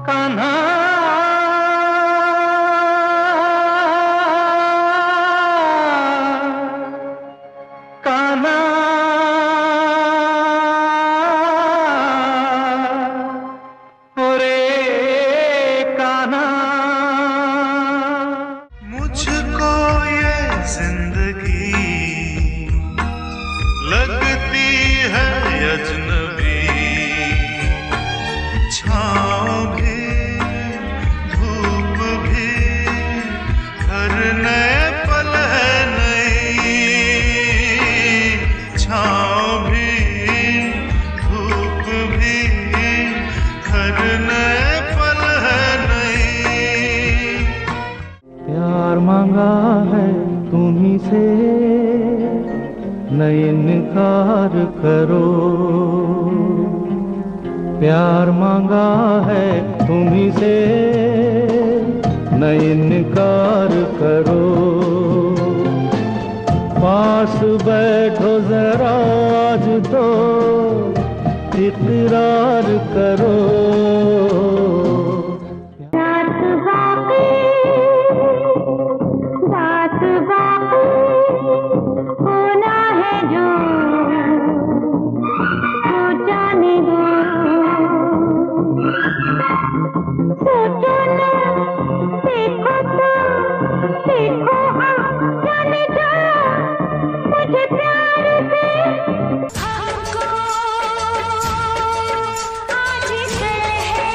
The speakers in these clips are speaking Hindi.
कान्हा कान्हा ओरे कान्हा। मुझको ये जिंदगी लगती है अजनबी, छाँव भी धूप भी हर नए पल है नई, छाँव भी धूप भी हर नए पल है नई। प्यार मांगा है तुम्ही से न इनकार करो, प्यार मांगा है तुम्ही से न इनकार करो। पास बैठो जरा आज तो इकरार करो। बात बाकी होना है जो जाने दो। सोचो ना, देखो तो देखो, जाने दो मुझे प्यार से। हमको आज कल है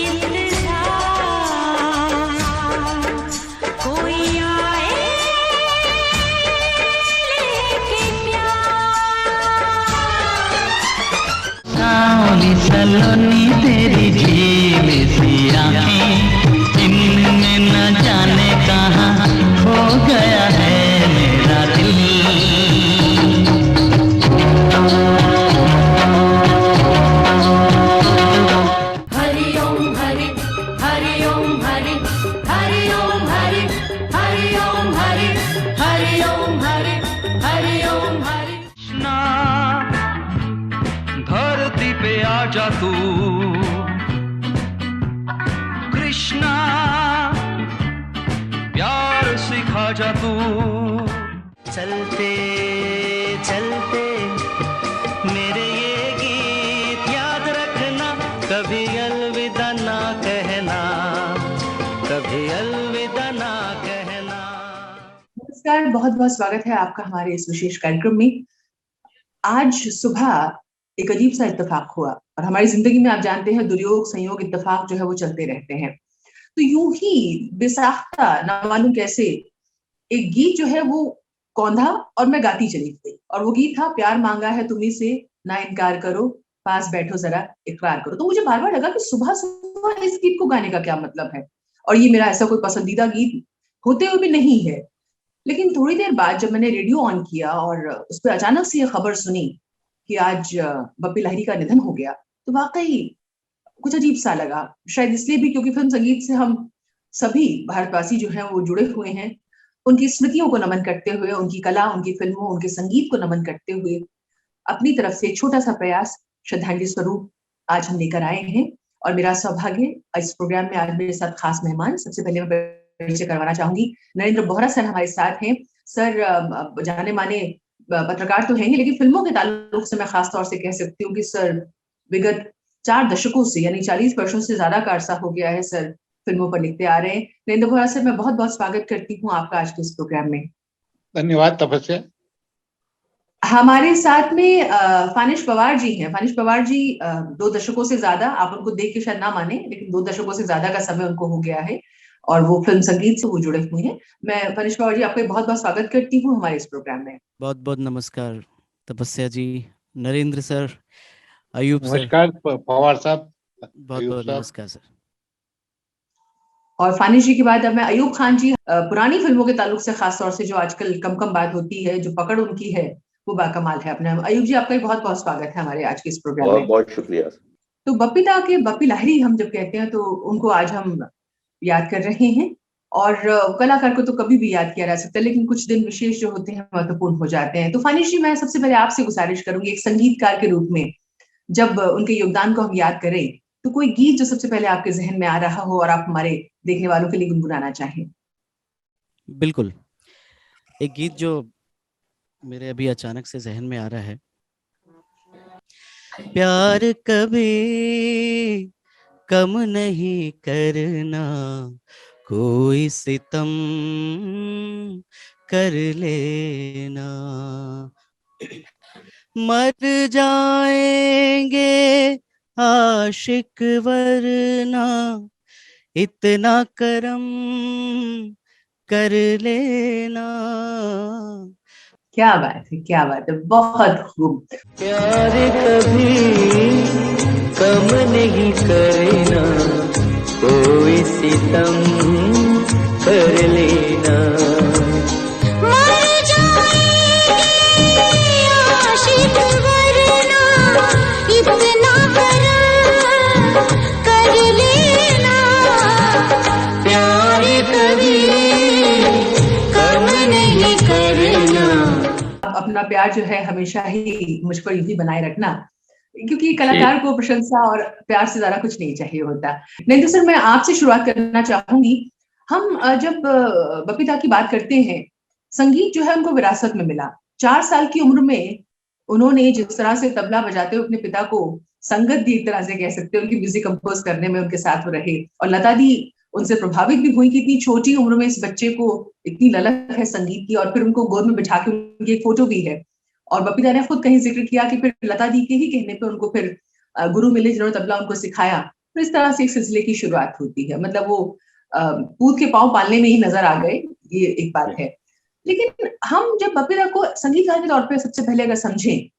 इंतजार, कोई आए लेके प्यार। सावली सलोनी तेरी झील सी आँखें, इनमें न जाने कहाँ खो गया है मेरा दिल। हरि ओम हरि, हरि ओम हरि, हरि ओम हरि, हरि ओम हरि, हरि ओम हरि, हरि ओम हरि। कृष्णा धरती पे आजा तू, कृष्णा प्यार सिखा जा तू। चलते चलते मेरे ये गीत याद रखना, कभी अलविदा ना कहना, कभी अलविदा ना कहना। नमस्कार, बहुत बहुत स्वागत है आपका हमारे इस विशेष कार्यक्रम में। आज सुबह एक अजीब सा इत्तेफाक हुआ और हमारी जिंदगी में आप जानते हैं दुर्योग संयोग इत्तेफाक जो है वो चलते रहते हैं। तो यूं ही बेसाख्ता ना मालूम कैसे एक गीत जो है वो कौंधा और मैं गाती चली गई, और वो गीत था प्यार मांगा है तुम्ही से ना इनकार करो, पास बैठो जरा इकरार करो। तो मुझे बार बार लगा कि सुबह सुबह इस गीत को गाने का क्या मतलब है, और ये मेरा ऐसा कोई पसंदीदा गीत होते हुए भी नहीं है। लेकिन थोड़ी देर बाद जब मैंने रेडियो ऑन किया और उस पर अचानक से ये खबर सुनी कि आज बप्पी लाहिरी का निधन हो गया, तो वाकई कुछ अजीब सा लगा। शायद इसलिए भी क्योंकि फिल्म संगीत से हम सभी भारतवासी जो हैं वो जुड़े हुए हैं। उनकी स्मृतियों को नमन करते हुए, उनकी कला, उनकी फिल्मों, उनके संगीत को नमन करते हुए अपनी तरफ से छोटा सा प्रयास श्रद्धांजलि स्वरूप आज हम लेकर आए हैं। और मेरा सौभाग्य इस प्रोग्राम में आज मेरे साथ खास मेहमान, सबसे पहले मैं परिचय करवाना चाहूंगी। नरेंद्र बोहरा सर हमारे साथ हैं। सर जाने माने पत्रकार तो हैं ही, लेकिन फिल्मों के ताल्लुक से मैं खास तौर से कह सकती हूँ कि सर विगत 4 दशकों से यानी 40 वर्षों से ज्यादा का अरसा हो गया है सर फिल्मों पर लिखते आ रहे हैं। नरेंद्र बोहरा सर, मैं बहुत बहुत स्वागत करती हूँ आपका आज के इस प्रोग्राम में। धन्यवाद तपस्या। हमारे साथ में फानिश पवार जी हैं। फानिश पवार जी 2 दशकों से ज्यादा, आप उनको देख के शायद ना माने, लेकिन 2 दशकों से ज्यादा का समय उनको हो गया है और वो फिल्म संगीत से वो जुड़े हुए हैं। मैं फानिश पवार जी आपका बहुत बहुत स्वागत करती हूँ हमारे इस प्रोग्राम में। बहुत बहुत नमस्कार तपस्या जी, नरेंद्र सर, अयूब सर। नमस्कार पवार साहब। बहुत बहुत नमस्कार सर। और फानिश जी के बाद अब मैं अयूब खान जी, पुरानी फिल्मों के ताल्लुक से खास तौर से जो आजकल कम कम बात होती है, जो पकड़ उनकी है वो बाकमाल है अपने। अयूब जी आपका बहुत बहुत स्वागत है हमारे आज के इस प्रोग्राम में। बहुत शुक्रिया। तो बप्पीदा के बप्पी लाहिरी हम जब कहते हैं तो उनको आज हम याद कर रहे हैं, और कलाकार को तो कभी भी याद किया जा सकता है, लेकिन कुछ दिन विशेष जो होते हैं महत्वपूर्ण हो जाते हैं। तो फानिश जी, मैं सबसे पहले आपसे गुजारिश करूंगी एक संगीतकार के रूप में जब उनके योगदान को हम याद करें, तो कोई गीत जो सबसे पहले आपके जहन में आ रहा हो और आप हमारे देखने वालों के लिए गुनगुनाना चाहें? बिल्कुल। एक गीत जो मेरे अभी अचानक से जहन में आ रहा है, प्यार कभी कम नहीं करना, कोई सितम कर लेना, मर जाएंगे आशिक वरना, इतना करम कर लेना। क्या बात है, क्या बात है, बहुत खूब। प्यार कभी कम नहीं करना, कोई सितम कर लेना, मर जाएंगे आशिक वरना, इतना करम कर लेना, प्यार कभी कम नहीं करना। अपना प्यार जो है हमेशा ही मुझ पर यूं ही बनाए रखना, क्योंकि कलाकार को प्रशंसा और प्यार से ज्यादा कुछ नहीं चाहिए होता। नरेंद्र सर, मैं आपसे शुरुआत करना चाहूंगी। हम जब बपीता की बात करते हैं, संगीत जो है उनको विरासत में मिला। 4 साल की उम्र में उन्होंने जिस तरह से तबला बजाते हुए अपने पिता को संगत दी, एक तरह से कह सकते हैं, उनकी म्यूजिक कंपोज करने में उनके साथ वो रहे, और लता दी उनसे प्रभावित भी हुई कि इतनी छोटी उम्र में इस बच्चे को इतनी ललक है संगीत की, और फिर उनको गोद में बिठा के उनकी एक फोटो भी है। और बपीता ने खुद कहीं जिक्र किया कि फिर लता दी के ही कहने पे उनको फिर गुरु मिले जिन्होंने तबला उनको सिखाया। तो इस तरह से एक सिलसिले की शुरुआत होती है। मतलब वो पूत के पांव पालने में ही नजर आ गए, ये एक बात है। लेकिन हम जब बपीता को संगीतकार के तौर पे सबसे पहले अगर समझें,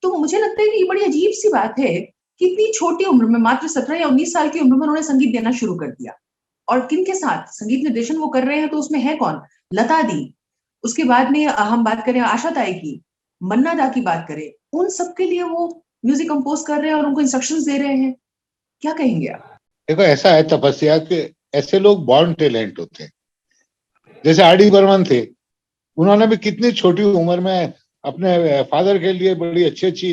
तो मुझे लगता है कि ये बड़ी अजीब सी बात है कि इतनी छोटी उम्र में, मात्र 17 या 19 साल की उम्र में उन्होंने संगीत देना शुरू कर दिया। और किन के साथ संगीत निर्देशन वो कर रहे हैं, तो उसमें है कौन? लता दी। उसके बाद में हम बात करें आशा ताई की, मन्ना दा की बात करें, उन सबके लिए वो म्यूजिक कंपोज कर रहे हैं और उनको इंस्ट्रक्शंस दे रहे हैं। क्या कहेंगे आप? देखो, ऐसा है तपस्या के ऐसे लोग बॉर्न टैलेंट होते हैं। जैसे आर डी बर्मन थे, उन्होंने भी कितनी छोटी उम्र में अपने फादर के लिए बड़ी अच्छी अच्छी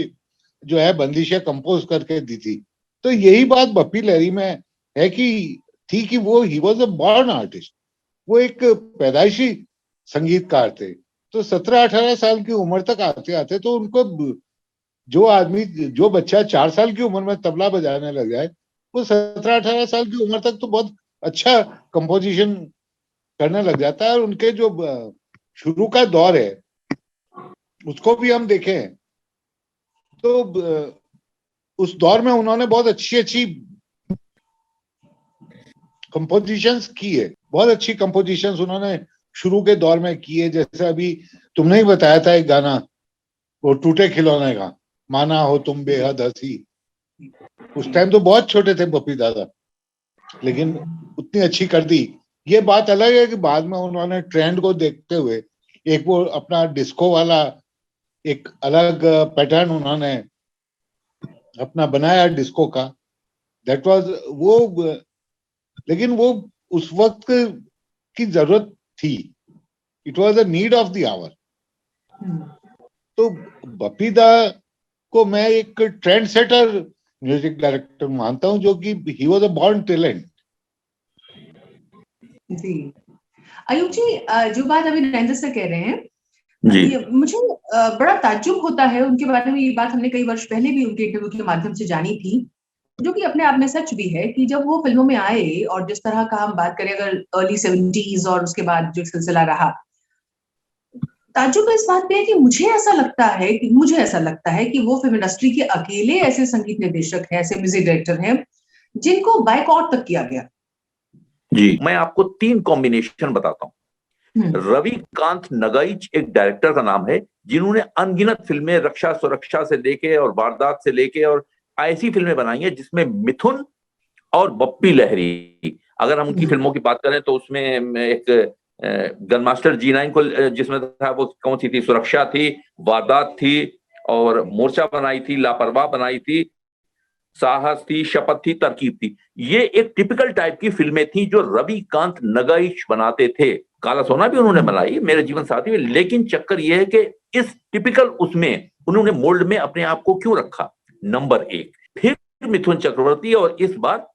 जो है बंदिशें कंपोज करके दी थी। तो यही बात बप्पी लहरी में है कि वो he was a born artist, वो एक पैदाइशी संगीतकार थे। तो 17-18 साल की उम्र तक आते आते तो उनको जो बच्चा 4 साल की उम्र में तबला बजाने लग जाए, वो 17-18 साल की उम्र तक तो बहुत अच्छा कंपोजिशन करने लग जाता है। और उनके जो शुरू का दौर है उसको भी हम देखें तो उस दौर में उन्होंने बहुत अच्छी कंपोजिशंस की है, बहुत अच्छी कंपोजिशंस उन्होंने शुरू के दौर में की है। जैसे अभी तुमने ही बताया था एक गाना, वो टूटे खिलौने का, माना हो तुम बेहद हंसी। उस टाइम तो बहुत छोटे थे बप्पी दादा, लेकिन उतनी अच्छी कर दी। ये बात अलग है कि बाद में उन्होंने ट्रेंड को देखते हुए एक वो अपना डिस्को वाला एक अलग पैटर्न उन्होंने अपना बनाया डिस्को का। दैट वाज वो, लेकिन वो उस वक्त की जरूरत थी, it was a need of the hour. तो बप्पी दा को मैं एक ट्रेंड सेटर म्यूजिक डायरेक्टर मानता हूं, जो कि he was a born talent. जी आयुब जी, जो बात अभी नरेंद्र से कह रहे हैं, मुझे बड़ा ताज्जुब होता है उनके बारे में। ये बात हमने कई वर्ष पहले भी उनके इंटरव्यू के माध्यम से जानी थी, जो कि अपने आप में सच भी है कि जब वो फिल्मों में आए और जिस तरह का हम बात करें अगर अर्ली 70s और उसके बाद जो सिलसिला रहा, ताज्जुब इस बात पे है कि मुझे ऐसा लगता है कि वो फिल्म इंडस्ट्री के अकेले ऐसे संगीत निर्देशक हैं, ऐसे म्यूजिक डायरेक्टर हैं जिनको बायकॉट तक किया गया। जी, मैं आपको 3 कॉम्बिनेशन बताता हूँ। रविकांत नगाइच एक डायरेक्टर का नाम है, जिन्होंने अनगिनत फिल्में रक्षा सुरक्षा से लेके और वारदात से लेके और ऐसी फिल्में बनाई हैं जिसमें मिथुन और बप्पी लहरी, अगर हम उनकी फिल्मों की बात करें तो उसमें एक गन मास्टर G9 को जिसमें था, वो कौन सी थी, सुरक्षा थी, वारदात थी, और मोर्चा बनाई थी, लापरवाह बनाई थी, साहस थी, शपथ थी, तरकीब थी। ये एक टिपिकल टाइप की फिल्में थी जो रविकांत नगाइच बनाते थे। काला सोना भी उन्होंने बनाई, मेरे जीवन साथी में। लेकिन चक्कर ये है कि इस टिपिकल उसमें उन्होंने मोल्ड में अपने आप को क्यों रखा? नंबर 1, फिर मिथुन चक्रवर्ती, और इस बार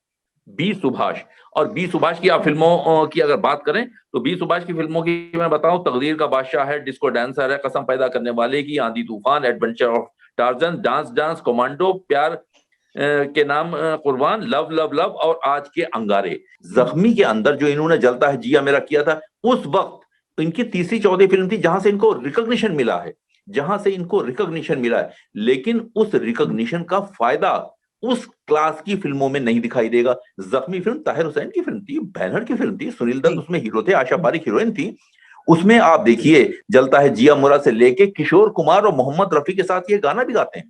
बी सुभाष। और बी सुभाष की आप फिल्मों की अगर बात करें तो बी सुभाष की फिल्मों की मैं बताऊं, तकदीर का बादशाह है, डिस्को डांसर है, कसम पैदा करने वाले की, आंधी तूफान, adventure of torsion, dance dance, commando, प्यार के नाम कुर्बान, लव लव लव, और आज के अंगारे। जख्मी के अंदर जो इन्होंने जलता है जिया मेरा किया था, उस वक्त इनकी तीसरी चौथी फिल्म थी जहां से इनको रिकॉग्निशन मिला है, लेकिन उस रिकॉग्निशन का फायदा उस क्लास की फिल्मों में नहीं दिखाई देगा। जख्मी फिल्म ताहिर हुसैन की फिल्म थी, बैनर की फिल्म थी, सुनील दत्त उसमें हीरो थे, आशा पारिक हीरोइन थी। उसमें आप देखिए जलता है जिया मोरा से लेके किशोर कुमार और मोहम्मद रफी के साथ ये गाना भी गाते हैं।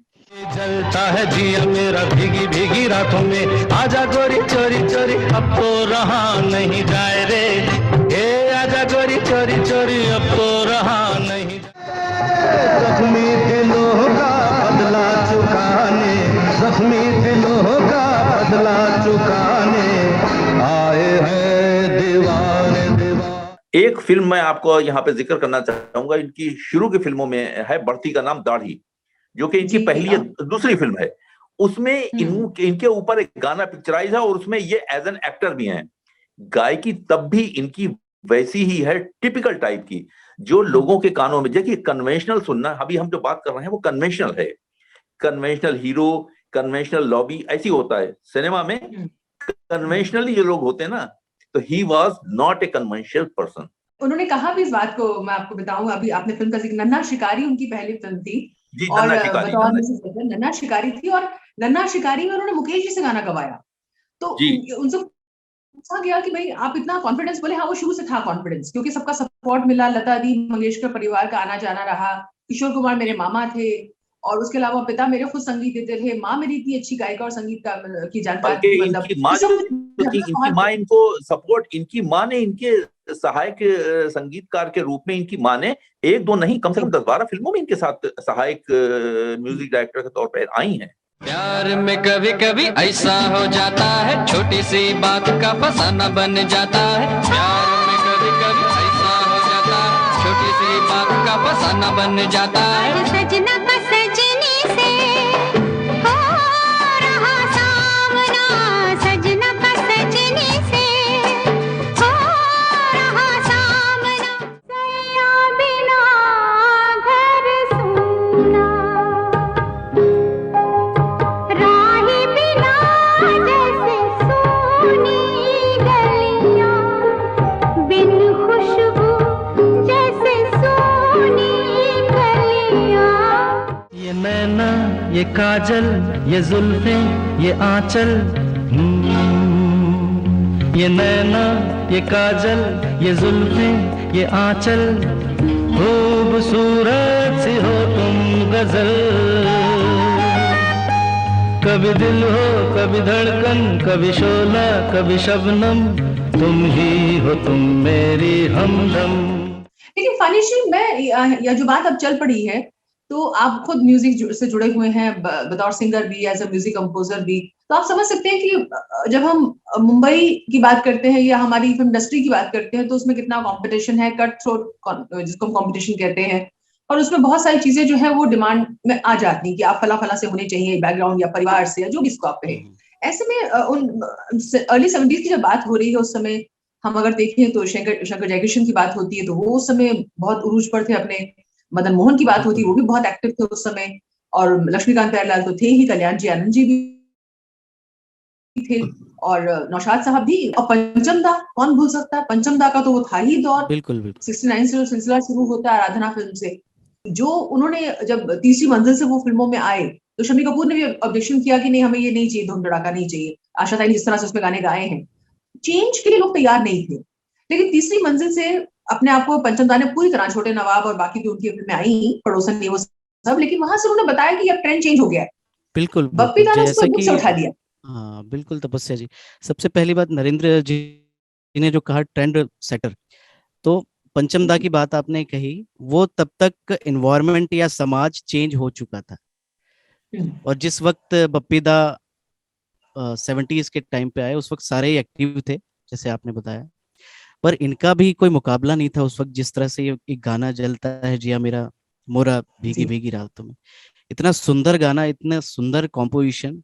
जलता है जिया मेरा भीगी भीगी रातों में, आजा गोरी चोरी चोरी अब तो रहा नहीं जाए रे, ए आजा गोरी चोरी चोरी अब तो रहा नहीं। जख्मी दिलों का बदला चुकाने, जख्मी दिलों का बदला चुकाने आए हैं दीवाने दीवाने। एक फिल्म मैं आपको यहाँ पे जिक्र करना चाहूंगा, इनकी शुरू की फिल्मों में है बढ़ती का नाम दाढ़ी, जो कि इनकी पहली या दूसरी फिल्म है। उसमें इनके ऊपर एक गाना पिक्चराइज है और उसमें ये एज एन एक्टर भी हैं। गायकी तब भी इनकी वैसी ही है, टिपिकल टाइप की, जो लोगों के कानों में, देखिए कन्वेंशनल सुनना, अभी हम जो बात कर रहे हैं वो कन्वेंशनल है, कन्वेंशनल हीरो, कन्वेंशनल लॉबी, ऐसी होता है सिनेमा में। कन्वेंशनली जो लोग होते हैं ना, तो he was not a conventional person. उन्होंने कहा भी इस बात को, मैं आपको बताऊं, अभी आपने फिल्म का जिक्र, नन्हा शिकारी उनकी पहली फिल्म थी, और बतौर नन्हा शिकारी थी, और नन्हा शिकारी में उन्होंने मुकेश जी से गाना गवाया। तो उनसे पूछा गया कि भाई आप इतना कॉन्फिडेंस, बोले हाँ वो शुरू से था कॉन्फिडेंस, क्योंकि सबका सपोर्ट मिला, लता दी मंगेशकर परिवार का आना जाना रहा, किशोर कुमार मेरे मामा थे, और उसके अलावा पिता मेरे खुद संगीत देते थे, माँ मेरी इतनी अच्छी गायिका और संगीत का की जानकार थी, मतलब इनकी माँ इनको सपोर्ट, इनकी माँ ने इनके सहायक संगीतकार के रूप में, इनकी माँ ने 1-2 नहीं कम से कम 10-12 फिल्मों में इनके साथ सहायक म्यूजिक डायरेक्टर के तौर पर आई हैं। प्यार में कभी कभी ऐसा हो जाता है, छोटी सी बात का फसाना बन जाता है। प्यार में कभी कभी ऐसा हो जाता है, छोटी सी बात का फसाना बन जाता है। सजना का सजनी से हो रहा सामना, सजना का सजनी से हो रहा सामना, सैया बिना घर सूना, राही बिना जैसे सोनी गलियां, बिन खुशबू जैसे सोनी गलियां। ये नैना ये काजल ये जुल्फें ये आंचल, ये नैना ये काजल ये जुल्फें ये आंचल, खूबसूरत सी हो तुम गजल, कभी दिल हो कभी धड़कन, कभी शोला कभी शबनम, तुम ही हो तुम मेरी हमदम। लेकिन फानिशी में यह जो बात अब चल पड़ी है, तो आप खुद म्यूजिक से जुड़े हुए हैं बतौर सिंगर भी, एज अ म्यूजिक कंपोजर भी, तो आप समझ सकते हैं कि जब हम मुंबई की बात करते हैं या हमारी फिल्म इंडस्ट्री की बात करते हैं, तो उसमें कितना कंपटीशन है, कट थ्रोट जिसको हम कंपटीशन कहते हैं, और उसमें बहुत सारी चीजें जो है वो डिमांड में आ जाती हैं कि आप फला फला से होने चाहिए, बैकग्राउंड या परिवार से, या जो भी इसको आप कहें। ऐसे में उन अर्ली 70s की जब बात हो रही है, उस समय हम अगर देखें तो शंकर जयकिशन की बात होती है, तो वो उस समय बहुत उरूज पर थे, अपने मदन मोहन की बात होती है, वो भी बहुत एक्टिव थे उस समय, और लक्ष्मीकांत प्यारेलाल तो थे ही, कल्याण जी आनंद जी भी थे, और नौशाद साहब भी, और पंचम दा कौन भूल सकता है, पंचम दा का तो वो था ही दौर, बिल्कुल बिल्कुल 69 से जो सिलसिला शुरू होता है आराधना फिल्म से, जो उन्होंने जब तीसरी मंजिल से वो फिल्मों में आए, तो शम्मी कपूर ने भी ऑब्जेक्शन किया कि नहीं हमें ये नहीं चाहिए, धूम धड़ाका नहीं चाहिए, आशा ताई ने जिस तरह से उसमें गाने गाए हैं, चेंज के लिए लोग तैयार नहीं थे। लेकिन तीसरी मंजिल से अपने आप को पंचम दा ने पूरी तरह, छोटे नवाब और बाकी जो उनकी फिल्में आई, पड़ोसन ये वो सब, लेकिन वहां से उन्होंने बताया कि अब ट्रेंड चेंज हो गया है। बिल्कुल बप्पी दा ने जैसा उसको कि उठा लिया। हाँ बिल्कुल तपस्या जी, सबसे पहली बात नरेंद्र जी ने जो कहा ट्रेंड सेटर, तो पंचम दा की बात आपने कही, वो तब तक एनवायरनमेंट या समाज चेंज हो चुका था, और जिस वक्त बप्पी दा 70s के टाइम पे आए, उस वक्त सारे एक्टिव थे जैसे आपने बताया, पर इनका भी कोई मुकाबला नहीं था उस वक्त। जिस तरह से एक गाना जलता है जिया मेरा मोरा भीगी भीगी रातों में, इतना सुंदर गाना, इतना सुंदर कॉम्पोजिशन,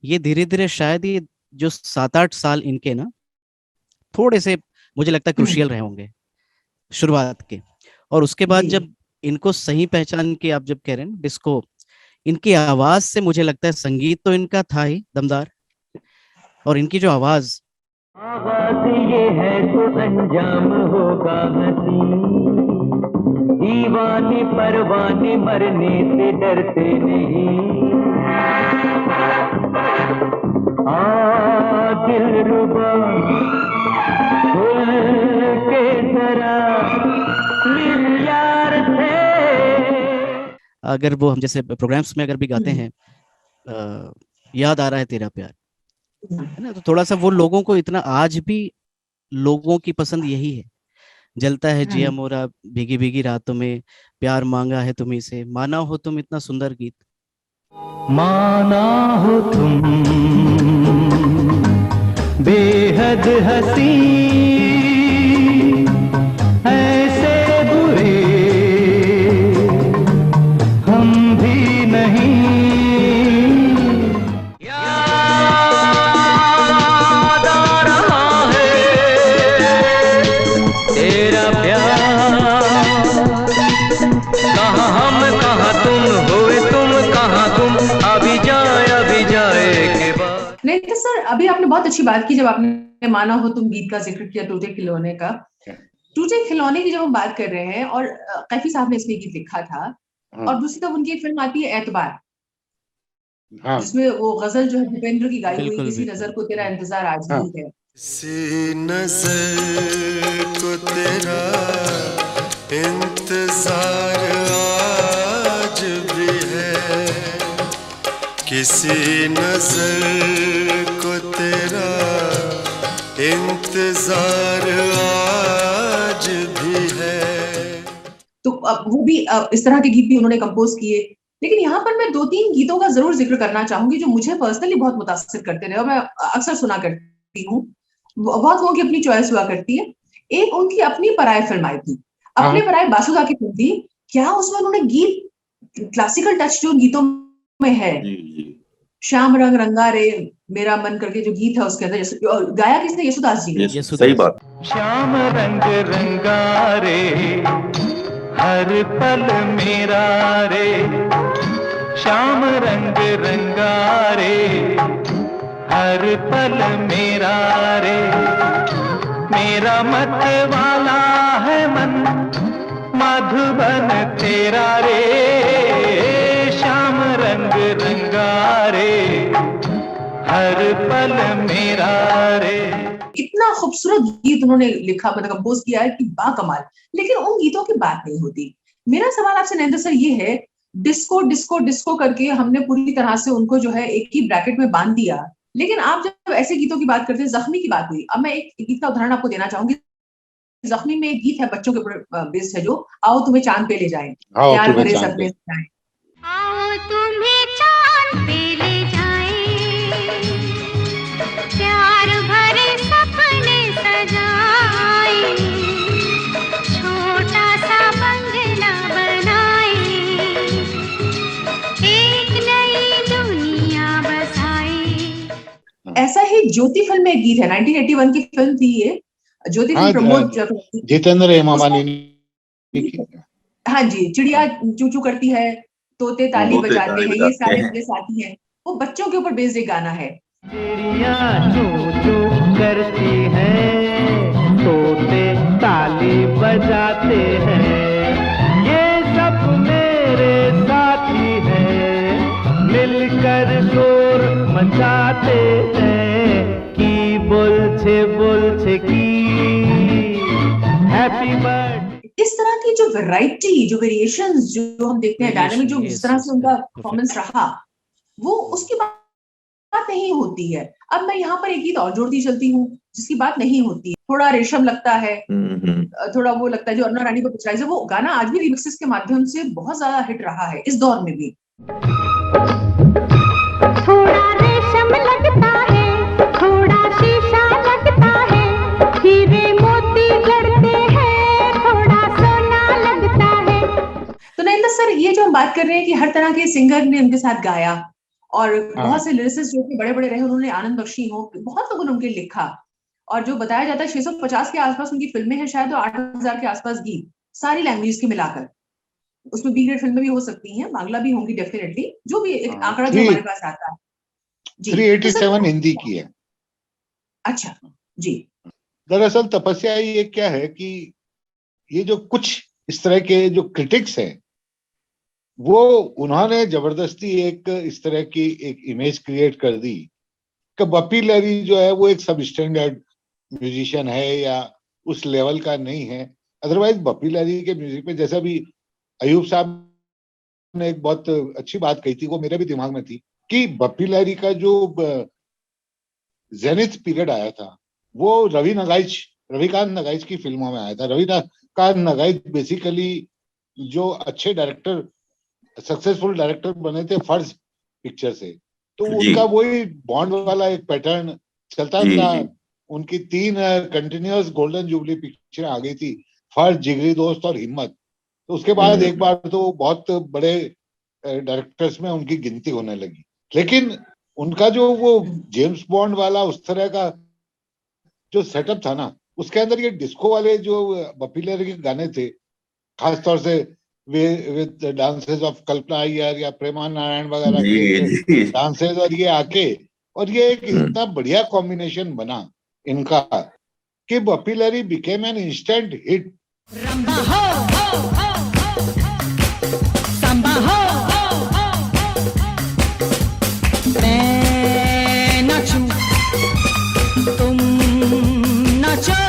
ये धीरे धीरे शायद ये जो 7-8 साल इनके ना थोड़े से मुझे लगता है क्रूशियल रहे होंगे शुरुआत के, और उसके बाद जी। जब इनको सही पहचान के आप जब कह रहे हैं ना डिस्को, इनकी आवाज से मुझे लगता है संगीत तो इनका था ही दमदार, और इनकी जो आवाज ये है तो अंजाम होगा हंसी, दीवाने परवाने मरने से डरते नहीं, दिलरुबा फूल के तरह मिल यार थे। अगर वो हम जैसे प्रोग्राम्स में अगर भी गाते हैं याद आ रहा है तेरा प्यार, है ना, तो थोड़ा सा वो लोगों को इतना, आज भी लोगों की पसंद यही है, जलता है जिया मोरा भीगी भीगी रातों में, प्यार मांगा है तुम्हीं से, माना हो तुम, इतना सुंदर गीत। माना हो तुम बेहद हसी, ऐसे बुरे हम भी नहीं, याद आ रहा है तेरा प्यार, कहाँ हम कहाँ तुम, हुए तुम कहाँ तुम, अभी जाए के बाद। नहीं तो सर, अभी आपने बहुत अच्छी बात की जब आपने माना हो तुम गीत का जिक्र किया, टूटे खिलौने का। टूटे खिलौने की जब हम बात कर रहे हैं, और कैफी साहब ने इसमें गीत लिखा था, और दूसरी तरफ उनकी एक फिल्म आती है एतबार, जिसमें वो गजल जो है भूपेंद्र की गाई हुई, किसी नजर को तेरा इंतजार आज भी है। किसी नजर को तेरा इंतजार आज भी है, किसी नजर को तेरा इंतजार आज भी है। तो अब वो भी इस तरह के गीत भी उन्होंने कंपोज किए, लेकिन यहाँ पर मैं 2-3 गीतों का जरूर जिक्र करना चाहूंगी जो मुझे पर्सनली बहुत मुतासिर करते रहे, और मैं अक्सर सुना करती हूँ। बहुत लोगों की अपनी चॉइस हुआ करती है। एक उनकी अपनी पराय फिल्म आई थी, अपने पराय बासुदा की फिल्म थी, क्या उसमें उन्होंने गीत क्लासिकल टच जो गीतों में है, श्याम रंग रंगा रे मेरा मन करके जो गीत है उसके अंदर गाया किसने? यशुदास जी ने। सही बात। श्याम रंग रंगा रे हर पल मेरा रे, श्याम रंग रंगा रे हर पल मेरा रे, मेरा मत वाला है मन मधुबन तेरा रे, श्याम रंग रंगा रे हर पल मेरा रे। इतना खूबसूरत गीत उन्होंने लिखा, मतलब कंपोज किया है कि बाकमाल, लेकिन उन गीतों की बात नहीं होती। मेरा सवाल आपसे नरेंद्र सर ये है, डिस्को डिस्को डिस्को करके हमने पूरी तरह से उनको जो है एक ही ब्रैकेट में बांध दिया, लेकिन आप जब ऐसे गीतों की बात करते हैं, जख्मी की बात हुई, अब मैं एक गीत का उदाहरण आपको देना चाहूंगी। जख्मी में एक गीत है बच्चों के ऊपर बेस्ड है, जो आओ तुम्हें चांद पे ले जाएं, प्यार भरे सपने सजाएं। आओ तुम्हें चांद पे ले जाएं, प्यार भरे सपने सजाएं, छोटा सा बंगला बनाएं, एक नई दुनिया बसाएं। ऐसा ही ज्योति फिल्म में एक गीत है, 1981 की फिल्म थी ये, ज्योति फिल्म प्रमोद जितेंद्र हेमामालिनी की। हाँ जी, चिड़िया चू चू करती है, तोते ताली बजाते हैं, ये सारे मेरे साथी हैं, वो बच्चों के ऊपर बेस्ड एक गाना है। चिड़िया चू चू करती हैं, तोते ताली बजाते हैं, ये सब मेरे साथी हैं, मिलकर शोर मचाते हैं, की बोलछे की हैप्पी बर्थडे। इस तरह की जो वैरायटी, जो वेरिएशंस जो हम देखते हैं, डायनामिक जो जिस तरह से उनका परफॉर्मेंस रहा, वो उसकी बात नहीं होती है। अब मैं यहाँ पर एक गीत और जोड़ती चलती हूँ जिसकी बात नहीं होती है, थोड़ा रेशम लगता है, थोड़ा वो लगता है जो अरुणा रानी को पिक्चराइज है, वो गाना आज भी रिमिक्सेस के माध्यम से बहुत ज्यादा हिट रहा है इस दौर में भी। थोड़ा रेशम लगता है, थोड़ा शीशा लगता है, हीरे मोती जड़ते हैं, थोड़ा सोना लगता है। तो नरेंद्र सर, ये जो हम बात कर रहे हैं कि हर तरह के सिंगर ने उनके साथ गाया और हाँ। बहुत से लिरिसिस्ट जो कि बड़े बड़े रहे, उन्होंने आनंद बख्शी हो, बहुत लोगों ने उनके लिखा। और जो बताया जाता है 650 के आसपास उनकी फिल्में हैं शायद, और 8000 के आसपास गीत, सारी लैंग्वेज की मिलाकर। उसमें बी ग्रेड फिल्में भी हो सकती हैं, बांग्ला भी होंगी डेफिनेटली, जो भी एक हाँ, आंकड़ा जो हमारे पास आता है जी। तो 387 सर, हिंदी की है। अच्छा जी। दरअसल तपस्या ये क्या है कि ये जो कुछ इस तरह के जो क्रिटिक्स हैं, वो उन्होंने जबरदस्ती एक इस तरह की एक इमेज क्रिएट कर दी कि बप्पी लहरी जो है वो एक सब स्टैंडर्ड म्यूजिशियन है या उस लेवल का नहीं है। अदरवाइज बप्पी लहरी के म्यूजिक में, जैसा भी अयूब साहब ने एक बहुत अच्छी बात कही थी, वो मेरे भी दिमाग में थी कि बप्पी लहरी का जो जेनिथ पीरियड आया था वो रविकांत नगाइच की फिल्मों में आया था। रविकांत नगाइच बेसिकली जो अच्छे डायरेक्टर, सक्सेसफुल डायरेक्टर बने थे फर्ज पिक्चर से, तो जी उनका वही बॉन्ड वाला एक पैटर्न चलता जी था। जी उनकी 3 कंटिन्यूअस गोल्डन जुबली पिक्चर आ गई थी, फर्ज, जिगरी दोस्त और हिम्मत। तो उसके बाद एक बार तो बहुत बड़े डायरेक्टर्स में उनकी गिनती होने लगी। लेकिन उनका जो वो जेम्स बॉन्ड वाला उस तरह का जो सेटअप था ना, उसके अंदर ये डिस्को वाले जो बप्पी लहरी के गाने थे, खासतौर से विद डांसेस ऑफ कल्पना अय्यर या प्रेमा नारायण वगैरह के जी डांसेस, और ये आके और ये एक इतना बढ़िया कॉम्बिनेशन बना इनका कि Bappi Lahiri became an instant hit. रंबा हो सांबा हो मैं नाचूं तुम नाचो,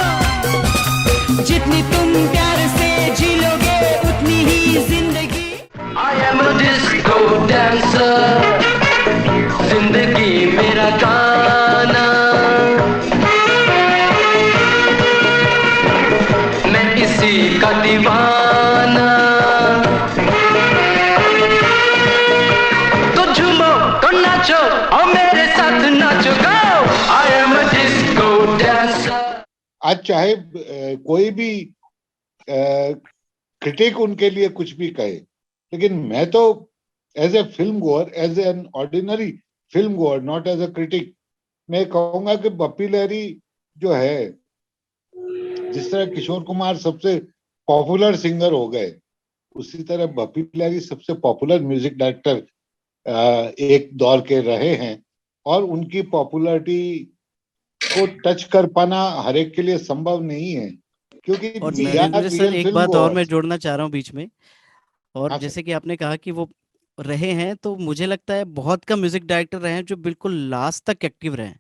जितनी तुम प्यार से जी लोगे उतनी ही जिंदगी। I am a disco dancer, जिंदगी मेरा गाना, मैं इसी का दीवाना। तो झूमो तो नाचो और मेरे साथ नाचो, गाओ I am a disco dancer। आज चाहे कोई भी क्रिटिक उनके लिए कुछ भी कहे, लेकिन मैं तो as a film goer, as an ordinary film goer, not as a critic, मैं कहूंगा कि बप्पी लहरी जो है, जिस तरह किशोर कुमार सबसे पॉपुलर सिंगर हो गए, उसी तरह बप्पी लहरी सबसे पॉपुलर म्यूजिक डायरेक्टर एक दौर के रहे हैं। और उनकी पॉपुलैरिटी को टच कर पाना हर एक के लिए संभव नहीं है, क्योंकि और we are Narendra sir, real एक film बात और goers। मैं जोड़ना चाह रहा हूँ बीच में। और हाँ सर। जैसे कि आपने कहा कि वो रहे हैं, तो मुझे लगता है बहुत कम म्यूजिक डायरेक्टर रहे हैं जो बिल्कुल लास्ट तक एक्टिव रहे हैं।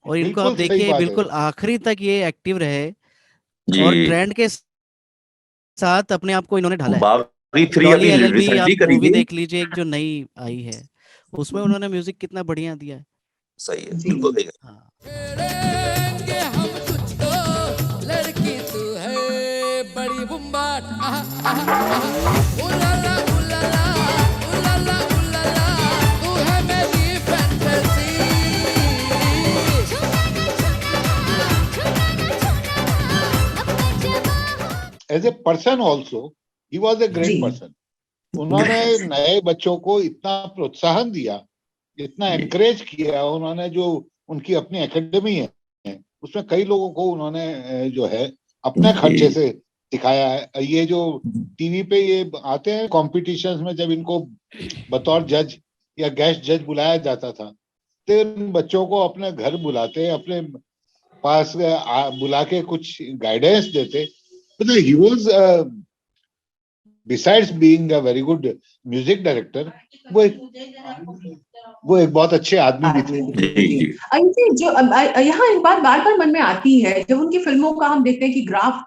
और इनको आप बिल्कुल सही देखिए, बात है बिल्कुल सर। आखिरी तक ये एक्टिव रहे और जी। ट्रेंड के साथ अपने आप को इन्होंने ढाला है। बागी 3 डॉली अभी एलएलबी आप रिसेंटली करी मूवी थी। देख लीजिए, एक जो नई आई है, उसमें उन्होंने म्यूजिक कितना बढ़िया दिया है। सही है, जी। बिल्कुल सही है। हाँ, छेड़ेंगे हम तुझको, लड़की तू है बड़ी बुम्बाट, उलाला उलाला उलाला उलाला, तू है मेरी fantasy. As a person also he was a G. Great person. उन्होंने नए बच्चों को इतना प्रोत्साहन दिया, इतना जी। एनकरेज किया। उन्होंने जो उनकी अपनी एकेडमी है, उसमें कई लोगों को उन्होंने जो है अपने खर्चे से सिखाया है। ये जो टीवी पे ये आते हैं कॉम्पिटिशन्स में, जब इनको बतौर जज या गेस्ट जज बुलाया जाता था, तो इन बच्चों को अपने घर बुलाते, अपने पास बुला के कुछ गाइडेंस देते। मतलब he was, besides being a very good music director, वो एक बहुत अच्छे आदमी भी थे। आदमी जी जी। जी ऐसे जो यहाँ एक बात बार बार मन में आती है, जब उनकी फिल्मों का हम देखते हैं कि ग्राफ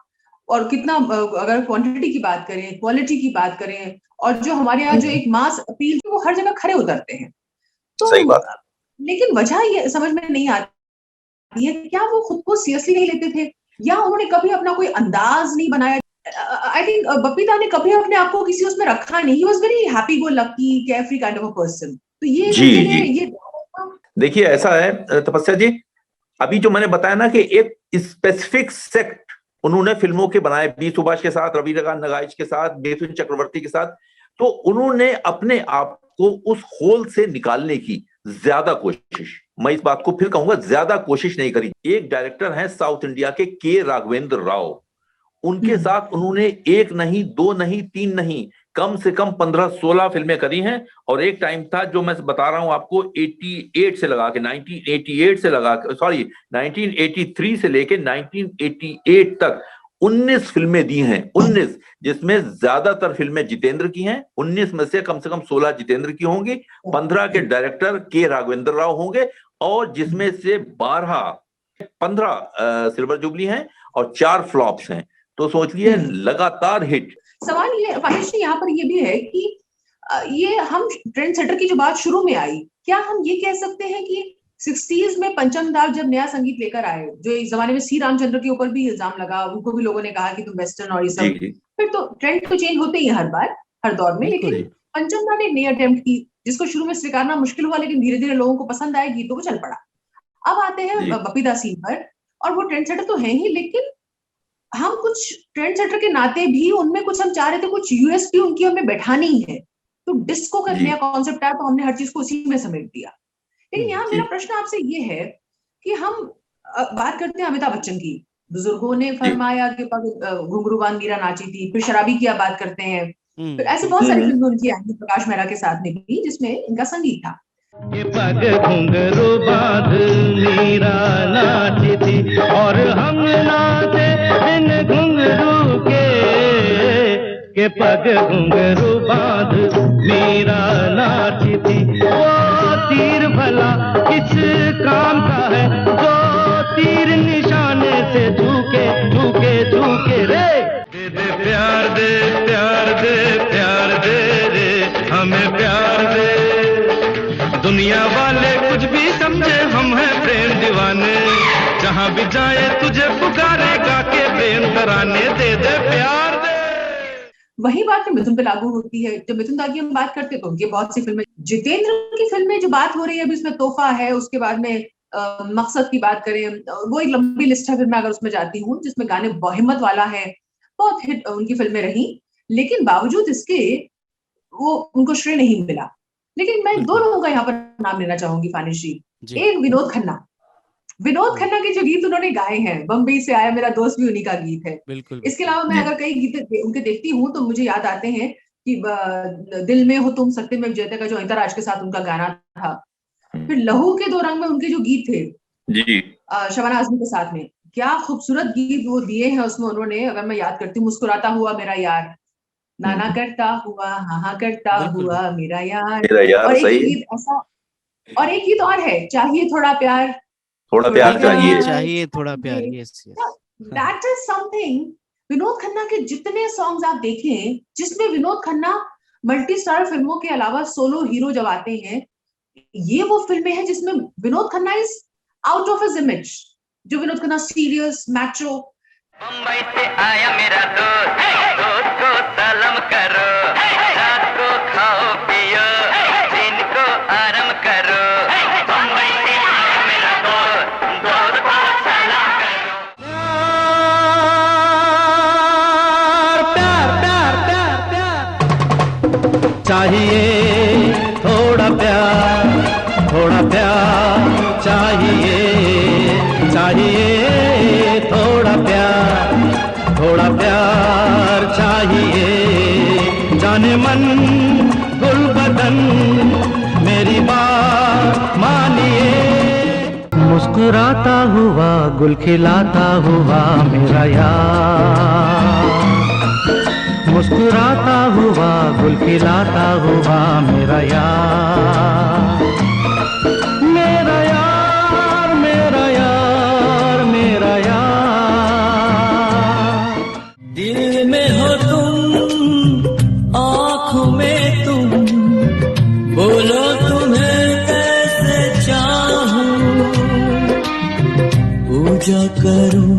और कितना, अगर क्वांटिटी की बात करें, क्वालिटी की बात करें, और जो हमारे यहाँ जो एक मास अपील, वो हर जगह खरे उतरते हैं। तो सही बात। लेकिन वजह ये समझ में नहीं आती है, क्या वो खुद को सीरियसली नहीं लेते थे, या उन्होंने कभी अपना कोई अंदाज नहीं बनाया। आई थिंक बप्पी दा ने कभी अपने आप को किसी उसमें रखा नहीं। He was very happy go lucky carefree kind of a person. तो ये जी उनके लिए जी ये देखिए ऐसा है तपस्या जी, अभी जो मैंने बताया ना कि एक स्पेसिफिक सेक्ट उन्होंने फिल्मों के बनाए, बी सुभाष के साथ, रविकांत नगाइच के साथ, मिथुन चक्रवर्ती के साथ, तो उन्होंने अपने आप को उस होल से निकालने की ज्यादा कोशिश, मैं इस बात को फिर कहूंगा, ज्यादा कोशिश नहीं करी। एक डायरेक्टर हैं साउथ इंडिया के राघवेंद्र राव, उनके साथ उन्होंने एक नहीं, दो नहीं, तीन नहीं, कम से कम 15-16 फिल्में करी हैं। और एक टाइम था जो मैं बता रहा हूं आपको, 88 से लगा के 1988 से लगा के, सॉरी 1983 से लेके 1988 तक 19 फिल्में दी हैं, 19, जिसमें ज्यादातर फिल्में जितेंद्र की हैं। 19 में से कम 16 जितेंद्र की होंगी, 15 के डायरेक्टर के राघवेंद्र राव होंगे, और जिसमें से 15 सिल्वर जुबली हैं और 4 फ्लॉप्स हैं। तो सोच लिए लगातार हिट। सवाल ये फाहिश जी यहाँ पर ये भी है कि ये हम ट्रेंड सेटर की जो बात शुरू में आई, क्या हम ये कह सकते हैं कि 60s में पंचम दा जब नया संगीत लेकर आए, जो एक जमाने में सी रामचंद्र के ऊपर भी इल्जाम लगा, उनको भी लोगों ने कहा कि तुम वेस्टर्न और ये सब, फिर तो ट्रेंड तो चेंज होते ही हर बार, हर दौर में, लेकिन पंचम दा ने नई अटेम्प्ट की, जिसको शुरू में स्वीकारना मुश्किल हुआ, लेकिन धीरे धीरे लोगों को पसंद आए, गीतों को चल पड़ा। अब आते हैं बप्पी दा सीन पर, और वो ट्रेंड सेटर तो है ही, लेकिन हम कुछ ट्रेंड सेटर के नाते भी उनमें कुछ हम चाह रहे थे, कुछ यूएसपी उनकी हमें बैठानी है। तो डिस्को का नया कॉन्सेप्ट आया तो हमने हर चीज को उसी में समेट दिया। लेकिन यहाँ मेरा प्रश्न आपसे ये है कि हम बात करते हैं अमिताभ बच्चन की, बुजुर्गों ने फरमाया कि घुंघरूबान मीरा नाची थी, फिर शराबी की आप बात करते हैं, फिर ऐसे बहुत सारी फिल्में उनकी आई प्रकाश मेहरा के साथ में भी, जिसमें इनका संगीत था। ये पग घुंघरू बांध मीरा नाची थी और हम नाचे बिन घुंघरू के पग घुंघरू बांध मीरा नाची थी। वो तीर भला किस काम का है जो तीर निशाने से झुके झुके झुके रे। दे दे प्यार दे प्यार दे प्यार दे रे, हमें प्यार दे। दुनिया वाले कुछ भी समझे हम हैं प्रेम दीवाने, जहाँ भी जाए तुझे पुकारे गा के प्रेम कराने। दे दे प्यार दे। वही बात मिथुन पे लागू होती है। जब मिथुन दा की हम बात करते हैं तो उनकी बहुत सी फिल्में, जितेंद्र की फिल्में जो बात हो रही है अभी, उसमें तोहफा है, उसके बाद में मकसद की बात करें, वो एक लंबी लिस्ट है, फिर मैं अगर उसमें जाती हूँ जिसमें गाने हिम्मत वाला है, बहुत हिट उनकी फिल्में रही, लेकिन बावजूद इसके वो उनको श्रेय नहीं मिला। लेकिन मैं दो लोगों का यहाँ पर नाम लेना चाहूंगी फानिश जी। एक विनोद खन्ना के जो गीत उन्होंने गाए हैं, बम्बई से आया मेरा दोस्त भी उन्हीं का गीत है। बिल्कुल। इसके अलावा मैं अगर कई गीत उनके देखती हूँ तो मुझे याद आते हैं कि दिल में हो तुम, सत्यमेव जयते का जो अंतराज के साथ उनका गाना था, फिर लहू के दो रंग में उनके जो गीत थे जी शबाना आजमी के साथ में, क्या खूबसूरत गीत वो दिए हैं उसमें उन्होंने। अगर मैं याद करती हूँ, मुस्कुराता हुआ मेरा यार, नाना करता हुआ हाँ करता हुआ मेरा यार, और एक गीत ऐसा, और एक गीत और है, चाहिए थोड़ा प्यार चाहिए थोड़ा प्यार। That is something. Vinod Khanna के जितने सॉन्ग्स आप देखें जिसमें विनोद खन्ना मल्टी स्टार फिल्मों के अलावा सोलो हीरो जब आते हैं, ये वो फिल्में हैं जिसमें Vinod Khanna is out of his image. जो विनोद खन्ना सीरियस मैचो, मुंबई से आया मेरा दोस्त को सलाम करो, रात को खाओ पियो, दिन को आराम करो। मुंबई से आया मेरा दोस्त को सलाम करो। प्यार प्यार प्यार प्यार चाहिए थोड़ा प्यार चाहिए थोड़ा प्यार चाहिए। जाने मन गुल बदन मेरी बात मानिए, मुस्कुराता हुआ गुल खिलाता हुआ मेरा यार, मुस्कुराता हुआ गुल खिलाता हुआ मेरा यार, मेरा यार मेरा यार मेरा यार। दिल में हो तुम, आँखों में तुम, बोलो तुम्हें कैसे चाहूं, पूजा करूं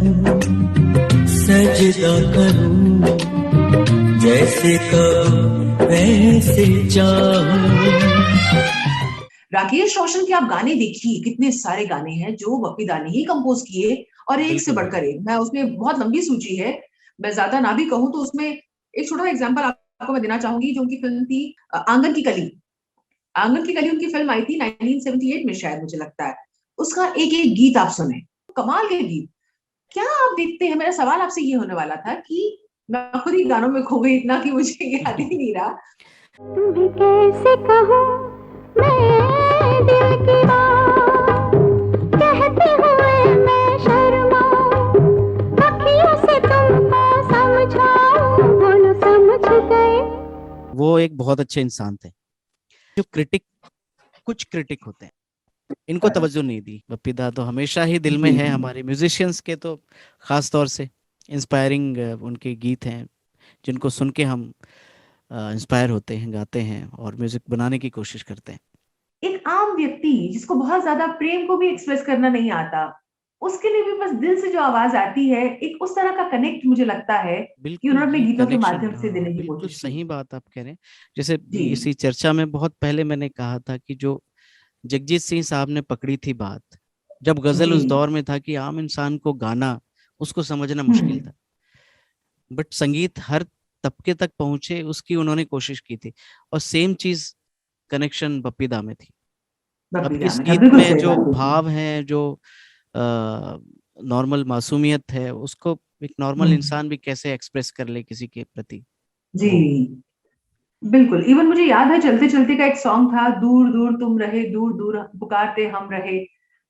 सजदा करूं, जैसे कहो वैसे चाहूं। राकेश रोशन के आप गाने देखिए, कितने सारे गाने हैं जो बप्पी दा ने ही कंपोज किए, और एक से बढ़कर एक। मैं उसमें बहुत लंबी सूची है, मैं ज्यादा ना भी कहूं तो उसमें एक छोटा एग्जांपल आपको मैं देना चाहूंगी, जो उनकी फिल्म थी आंगन की कली। आंगन की कली उनकी फिल्म आई थी 1978 में शायद, मुझे लगता है। उसका एक एक गीत आप सुने, कमाल के गीत। क्या आप देखते हैं, मेरा सवाल आपसे ये होने वाला था कि मैं खुद ही गानों में खो गई इतना कि मुझे याद ही नहीं रहा। तुम्हें कैसे कहूँ मैं दिल की बात, कहते हुए मैं शर्माऊं, अखियों से तुमको समझाऊं, बोलो समझ गए। वो एक बहुत अच्छे इंसान थे। जो कुछ क्रिटिक होते हैं, इनको तवज्जो नहीं दी। बप्पी दा तो हमेशा ही दिल में है हमारे म्यूजिशियंस के, तो खास तौर से इंस्पायरिंग उनके गीत हैं जिनको सुन के हम इंस्पायर होते हैं, गाते हैं और म्यूजिक बनाने की कोशिश करते हैं। एक आम व्यक्ति जिसको बहुत ज्यादा प्रेम को भी एक्सप्रेस करना नहीं आता, उसके लिए भी बस दिल से जो आवाज आती है, एक उस तरह का कनेक्ट मुझे लगता है कि उन्होंने अपने गीतों के माध्यम से देने की कोशिश की। सही बात आप कह रहे हैं। जैसे इसी चर्चा में बहुत पहले मैंने कहा था कि जो जगजीत सिंह साहब ने पकड़ी थी बात, जब गजल उस दौर में था कि आम इंसान को गाना, उसको समझना मुश्किल था, बट संगीत हर तबके तक पहुंचे, उसकी उन्होंने कोशिश की थी। और सेम चीज कनेक्शन बप्पी दा में थी। अब इस गीत में जो भाव है, जो नॉर्मल मासूमियत है, उसको एक नॉर्मल इंसान भी कैसे एक्सप्रेस कर ले किसी के प्रति। जी बिल्कुल। इवन मुझे याद है चलते चलते का एक सॉन्ग था, दूर दूर तुम रहे, दूर दूर पुकारते हम रहे।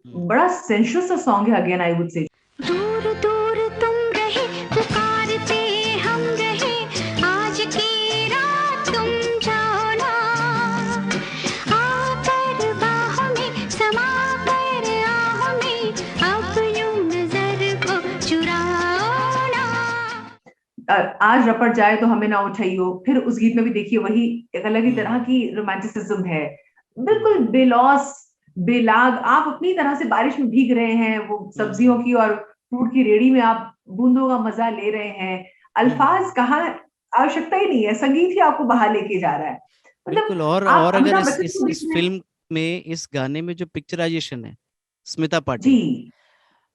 बड़ा सेंशुअस सा सॉन्ग है, अगेन आई वुड से। दूर दूर तुम रहे, पुकारते हम रहे, आज की रात तुम जाओ ना, आकर बाहों में समा कर आहों में, अब यूं नजर को चुराओ ना। आज रपट जाए तो हमें ना उठाइयो, फिर उस गीत में भी देखिए वही एक अलग ही तरह की रोमांटिसिज्म है, बिल्कुल बेलौस बेलाग। आप अपनी तरह से बारिश में भीग रहे हैं, वो सब्जियों की और फ्रूट की रेड़ी में आप बूंदों का मजा ले रहे हैं। अल्फाज कहाँ, आवश्यकता ही नहीं है, संगीत ही आपको बाहर लेके जा रहा है। बिल्कुल। और अगर इस फिल्म में, इस गाने में जो पिक्चराइजेशन है स्मिता पाटिल,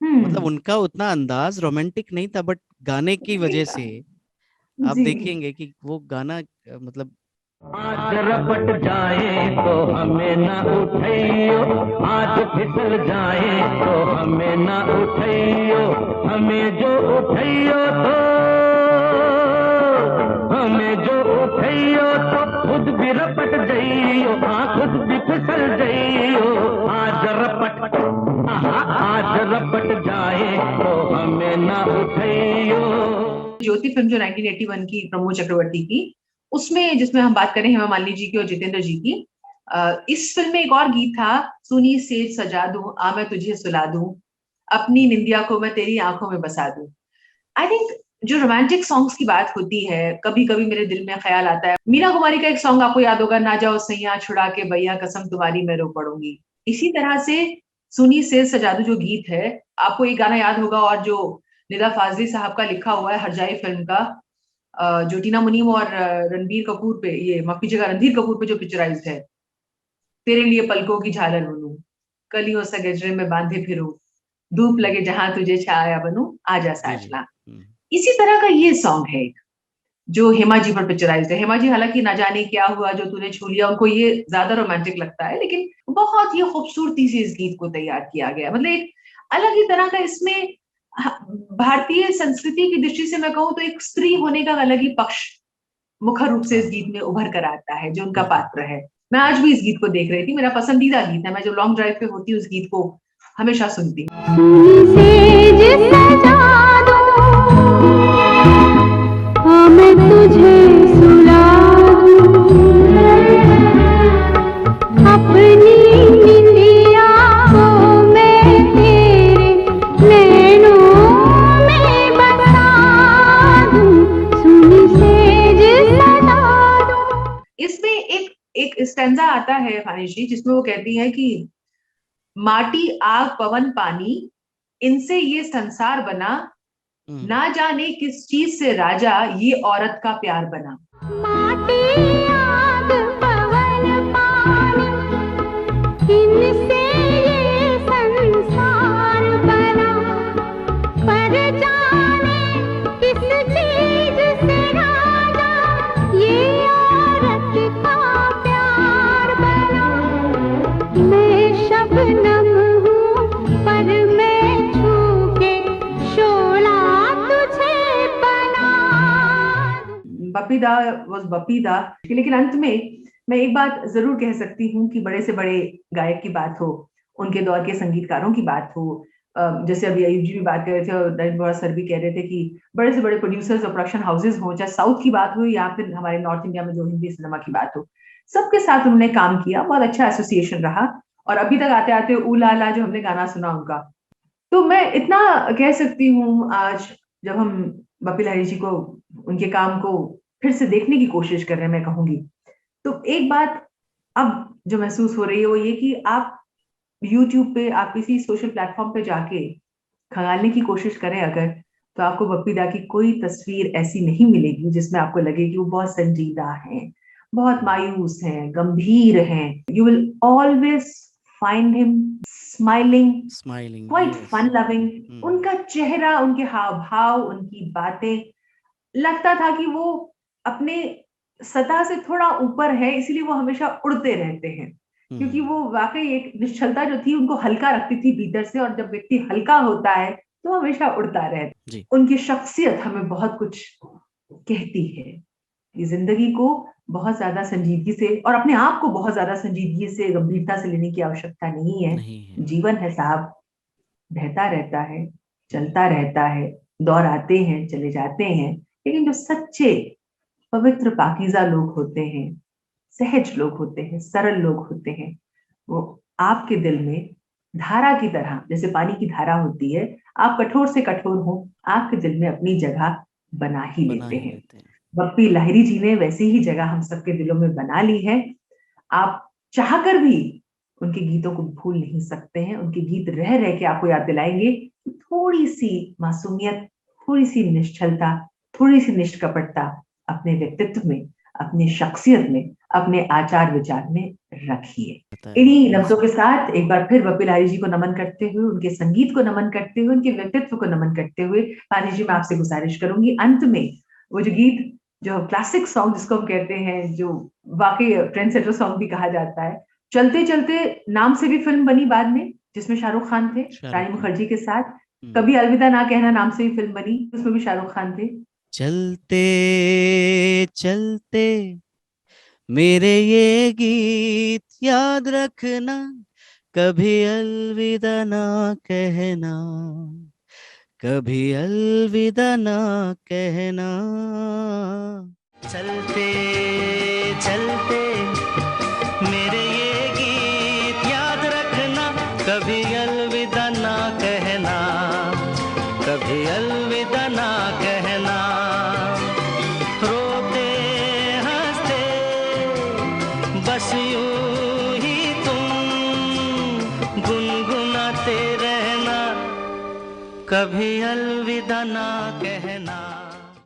मतलब उनका उतना अंदाज रोमांटिक नहीं था, बट गाने की वजह से आप देखेंगे कि वो गाना मतलब आज रपट जाए तो हमें ना उठाइयो, आज फिसल जाए तो हमें ना उठाइयो, हमें जो उठाइयो तो खुद भी रपट जाइयो, खुद भी फिसल जाइयो, आज रपट जाए तो हमें ना उठाइयो। ज्योति फिल्म जो 1981 की प्रमोद चक्रवर्ती की, उसमें जिसमें हम बात करें हेमा मालिनी जी की और जितेंद्र जी की, इस फिल्म में एक और गीत था, सुनी सेज सजा दूं, आ मैं तुझे सुला दूं, अपनी निंदिया को मैं तेरी आंखों में बसा दूं। आई थिंक जो रोमांटिक सॉन्ग्स की बात होती है, कभी कभी मेरे दिल में ख्याल आता है, मीना कुमारी का एक सॉन्ग आपको याद होगा, ना जाओ सैया छुड़ा के भैया कसम तुम्हारी मैं रो पड़ूंगी। इसी तरह से सुनी सेज सजा दूं जो गीत है, आपको एक गाना याद होगा, और जो निदा फाजली साहब का लिखा हुआ है, हरजाई फिल्म का, जो टीना मुनीम और रणबीर कपूर पे, ये माफ कीजिएगा रणधीर कपूर पे जो पिक्चराइज्ड है, तेरे लिए पलकों की झालर बनूं, कलियों से गजरे में बांधे फिरूं, धूप लगे जहां तुझे छाया बनूं, आजा साजना। इसी तरह का ये सॉन्ग है जो हेमा जी पर पिक्चराइज्ड है। हेमा जी हालांकि ना जाने क्या हुआ जो तूने छू लिया, उनको ये ज्यादा रोमांटिक लगता है, लेकिन बहुत ही खूबसूरती से इस गीत को तैयार किया गया। मतलब एक अलग ही तरह का, इसमें भारतीय संस्कृति की दृष्टि से मैं कहूँ तो एक स्त्री होने का अलग ही पक्ष मुख्य रूप से इस गीत में उभर कर आता है, जो उनका पात्र है। मैं आज भी इस गीत को देख रही थी, मेरा पसंदीदा गीत है। मैं जो लॉन्ग ड्राइव पे होती हूँ, उस गीत को हमेशा सुनती स्टैंजा आता है फानिश जी, जिसमें वो कहती है कि माटी आग पवन पानी इनसे ये संसार बना, ना जाने किस चीज से राजा ये औरत का प्यार बना। माटी आग पवन पानी इनसे ये संसार बना, पर जाने किस चीज से राजा ये बप्पी दा वाज बप्पी दा। लेकिन अंत में मैं एक बात जरूर कह सकती हूँ कि बड़े से बड़े गायक की बात हो, उनके दौर के संगीतकारों की बात हो, जैसे अभी अयूब जी भी बात कर रहे थे और नरेंद्र बोरा सर भी कह रहे थे कि बड़े से बड़े प्रोड्यूसर्स और प्रोडक्शन हाउसेज हो, चाहे साउथ की बात हो या फिर हमारे नॉर्थ इंडिया में जो हिंदी सिनेमा की बात हो, सबके साथ उन्होंने काम किया, बहुत अच्छा एसोसिएशन रहा। और अभी तक आते आते ऊ ला ला जो हमने गाना सुना उनका, तो मैं इतना कह सकती हूँ आज जब हम बप्पी लहिरी जी को, उनके काम को फिर से देखने की कोशिश कर रहे हैं, मैं कहूंगी तो एक बात अब जो महसूस हो रही है वो ये कि आप YouTube पे, आप किसी सोशल प्लेटफॉर्म पे जाके खंगालने की कोशिश करें अगर, तो आपको बप्पी दा की कोई तस्वीर ऐसी नहीं मिलेगी जिसमें आपको लगे कि वो बहुत संजीदा हैं, बहुत मायूस हैं, गंभीर हैं। You will always find him smiling, quite fun loving. उनका चेहरा, उनके हाव भाव, उनकी बातें, लगता था कि वो अपने सतह से थोड़ा ऊपर है, इसीलिए वो हमेशा उड़ते रहते हैं, क्योंकि वो वाकई एक निश्चलता जो थी उनको हल्का रखती थी भीतर से, और जब व्यक्ति हल्का होता है तो हमेशा उड़ता रहता है। उनकी शख्सियत हमें बहुत कुछ कहती है कि जिंदगी को बहुत ज्यादा संजीदगी से और अपने आप को बहुत ज्यादा संजीदगी से, गंभीरता से लेने की आवश्यकता नहीं है। जीवन है साहब, बहता रहता है, चलता रहता है, दौर आते हैं, चले जाते हैं, लेकिन जो सच्चे पवित्र पाकीज़ा लोग होते हैं, सहज लोग होते हैं, सरल लोग होते हैं, वो आपके दिल में धारा की तरह, जैसे पानी की धारा होती है, आप कठोर से कठोर हो, आपके दिल में अपनी जगह बना ही लेते हैं। बप्पी लहिरी जी ने वैसी ही जगह हम सबके दिलों में बना ली है। आप चाहकर भी उनके गीतों को भूल नहीं सकते हैं। उनके गीत रह रह के आपको याद दिलाएंगे कि थोड़ी सी मासूमियत, थोड़ी सी निश्चलता, थोड़ी सी निष्कपटता अपने व्यक्तित्व में, अपनी शख्सियत में, अपने आचार विचार में रखिए। इन्हीं लफ्जों के साथ एक बार फिर बप्पी लहिरी जी को नमन करते हुए, उनके संगीत को नमन करते हुए, उनके व्यक्तित्व को नमन करते हुए, पानी जी मैं आपसे गुजारिश करूंगी अंत में वो जो गीत, जो क्लासिक सॉन्ग जिसको हम कहते हैं, जो वाकई ट्रेंड सेटर सॉन्ग भी कहा जाता है, चलते चलते नाम से भी फिल्म बनी बाद में, जिसमें शाहरुख खान थे रानी मुखर्जी के साथ। कभी अलविदा ना कहना नाम से भी फिल्म बनी, उसमें भी शाहरुख खान थे। चलते चलते मेरे ये गीत याद रखना, कभी अलविदा ना कहना, कभी अलविदा ना कहना। चलते चलते मेरे ये गीत याद रखना, कभी अलविदा ना कहना, कभी अलविदा ना कहना। रोते हंसते बस यूं ही तुम गुनगुनाते रहना, कभी अलविदा ना कहना।